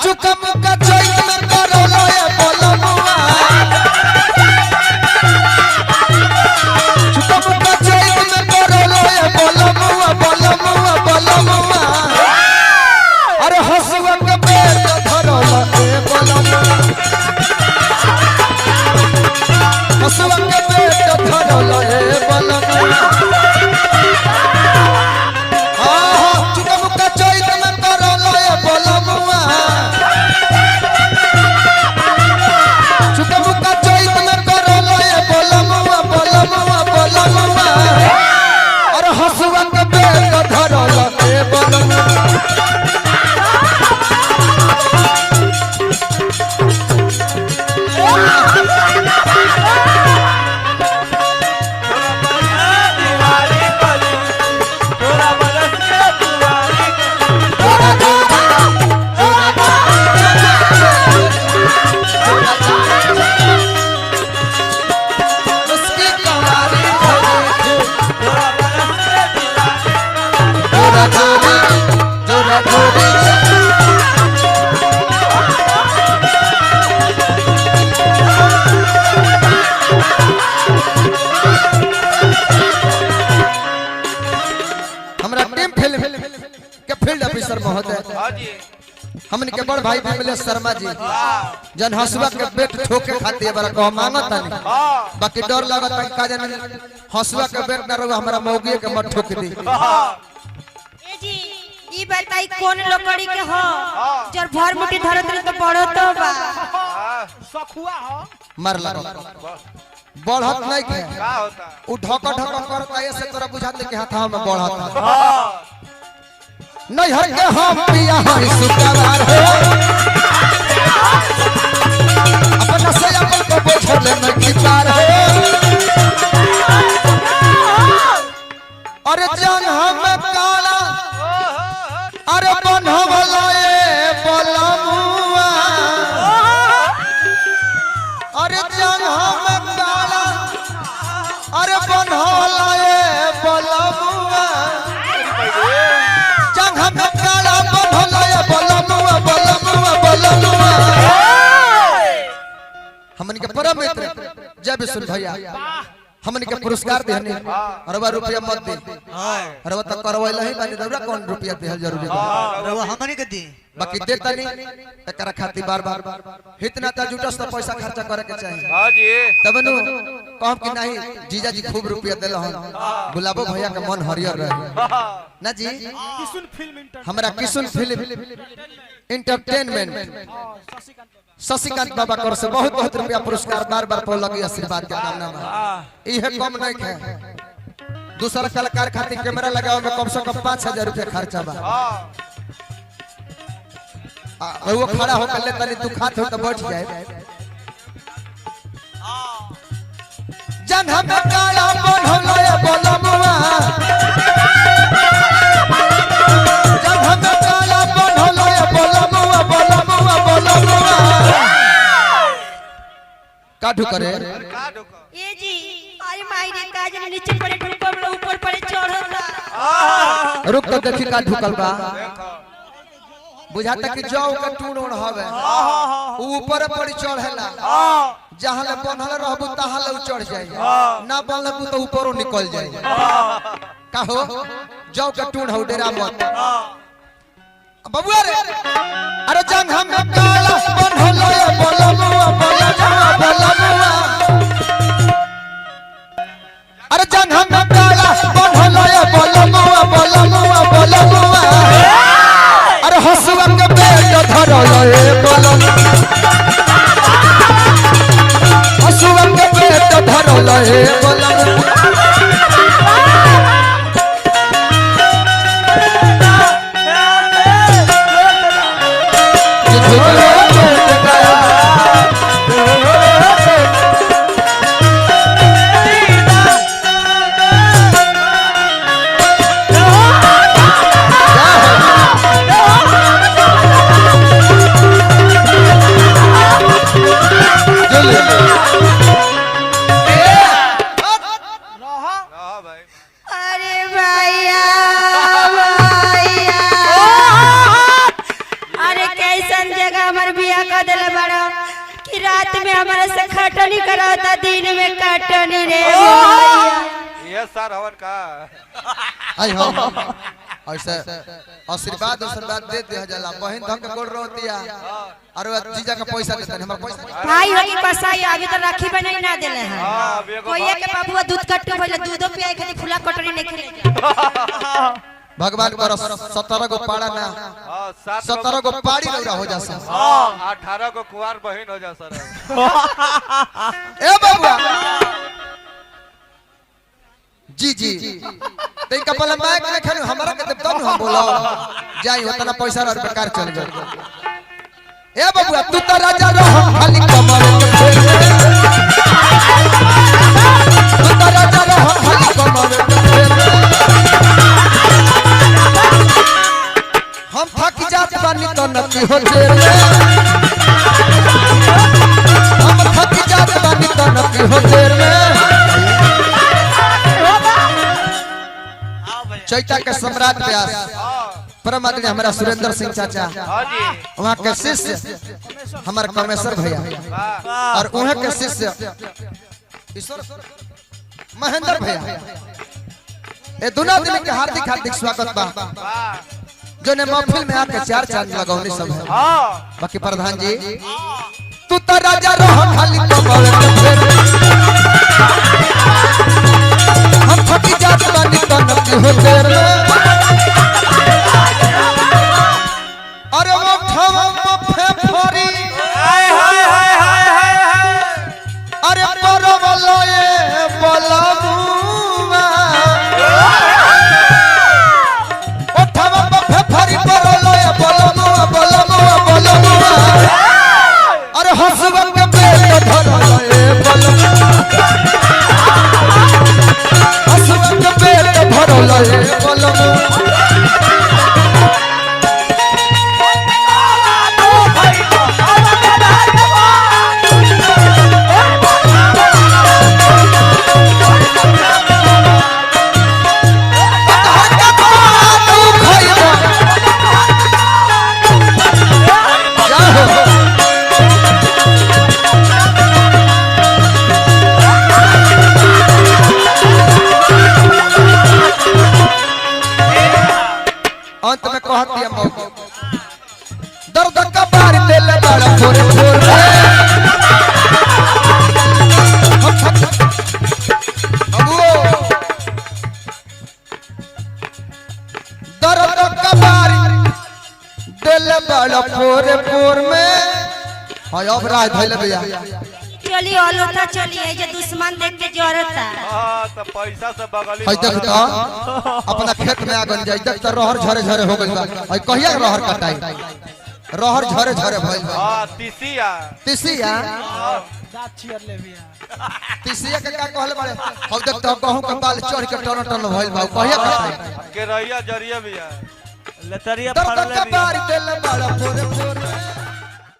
चुकम का चैत में करलो ये बोलमुआ चुकम का चैत में करलो ये बोलमुआ बोलमुआ बोलमुआ अरे हसुआ के पेट धरलो ये बोलमुआ हसुआ के पेट धरलो ये बोलमुआ हमन के बड़ भाई विमलेश शर्मा जी जन हसुआ के पेट ठोके खातिर बड़ा कह मांगत नहीं बाकी डर लागत का जन हसुआ के पेट ना रहो हमरा मौगी के मत ठोक दी। ए जी ई बताई कौन लकड़ी के हो जर भर मुट्ठी धरत रही तो बड़ो तो बा सखुआ हो मर लगा बढ़त नहीं के का होता उ ढक ढक करता ऐसे तोरा बुझाते के हाथ में बढ़त नहीं हर के हम पिया है सुकरार हो अपना से अपन को बोझले में गिटार हो अरे जान हम काला अरे बनवला ए बलमुआ अरे जान हम काला अरे बनवला ए बलमुआ हमन के परम मित्र जय विष्णु भैया हमन के पुरस्कार देहने अरबा रुपया मत दे अरबा तक करवैला ही बानी रउरा कौन रुपया देहल जरूरी बा रउआ हमन के दी बाकी देता नहीं एकरा खातिर बार-बार इतना त जुटस त पैसा खर्चा करे के चाहिए हां जी तब नु कहब कि नहीं जीजा जी खूब रुपया देला हन गुलाबो भैया के मन हरियर रहे ना जी किसुन फिल्म हमरा किसुन फिल्म एंटरटेनमेंट शशिकांत बाबा कर से बहुत बहुत रुपया पुरस्कार बार-बार पर लगी आशीर्वाद के कामना में इहे कम नहीं है दूसरा कलाकार खातिर कैमरा लगावे में कम से कम 5000 रुपया खर्चा बा वो खड़ा होकर ले तनी तू खात हो तो बैठ जाए जन हम काला बनलो ये बोलमुआ जन हम काला बनलो ये बोलमुआ बोलमुआ बोलमुआ काढू करे ए जी आई माई रे काजल नीचे पड़े ऊपर ऊपर पड़े चढ़ता रुक तो देखी का ढुकल बा बुझाता कि जौ का टूण उड़ हवे ऊपर पड़ी चढ़ेला जहां ले बनल रहबू तहां ले चढ़ जाई ना बनलबू तो ऊपरो निकल जाई का हो जौ का टूण हो डेरा मत बबुआ रे अरे जंग हम काला बनलो ये बोलमुआ बोलमुआ अरे जंग हम काला बनलो ये बोलमुआ बोलमुआ बोलमुआ अरे हसुआ के पेट धरलो ए बोलमुआ हसुआ के पेट धरलो ए बोलमुआ जगह रात में हमारे से खटनी कराता, दिन में काटनी रे भैया। ये सर हवन का आई हम ऐसे आशीर्वाद दे दे जाला बहन धक के गोड़ रोतिया और जीजा का पैसा देतन हमर पैसा भाई होगी कसाई अभी तो राखी बनाई ना देले हैं। हां अब एगो कोई के बाबूआ दूध कट के पहले दूधो पियाई खाली खुला कटोरी नहीं खेले। भगवान कर 17 गो पाड़ा ना हां 17 गो पाड़ी लौरा हो जा सर। हां 18 को कुंवार बहन हो जा सर। ए बाबूआ जी जी ते कपल माइक में खनु हमरा के तब हम बोलो जाई उतना पैसा और बेकार चल गए। ए बाबूआ तू तो राजा रह खाली कमर पे तू तो राजा रह खाली कमर पे हम थक जात बानी तो नती हो जे हम थक जात बानी तो नती हो जे चैता के सम्राट व्यास परम आदरणीय हमारा सुरेंद्र सिंह चाचा हां जी वहाँ के शिष्य हमारे कमेश्वर भैया और वहाँ के शिष्य ईश्वर महेंद्र भैया ये दोनों दिन के हार्दिक हार्दिक स्वागत बा जो ने महफिल में आके चार चांद लगौनी सब है। हां बाकी प्रधान जी तू तो राजा रह खाली कमर पे हम थकी जात बानी तो नती हो तेरे अरे वो ठम फेफरी हाय हाय हाय हाय हाय अरे परवलो ये बलबुआ ओ ठम फेफरी परवलो ये बलबुआ अरे हसुआ के पेट धरलो ये बलबुआ हसुआ के पेट धरलो ये बलबुआ अंत में कहती है मौत दर्द का बार दिल बड़ा फोर फोर दर्द का बार दिल बड़ा फोर फोर में हाय अब राज धइले भैया चली ओलोता चली जे दुश्मन देख के जरता। हां तो पैसा से बगली हाय देख तो अपना खेत में आगन जाई देख तो रहर झरे झरे हो गइल बा हाय कहिया रहर कटाई रहर झरे झरे भइल बा हां तीसिया तिसिया दांत छियर ले बिया तिसिया के का कहले बारे हम देख तो कहूं के बाल चढ़ के टन टन भइल बा कहिया कटाई के रहिया जरिया बिया लतरिया दर्द फड़ले का बिया बार दिल बड़ा फोर फोर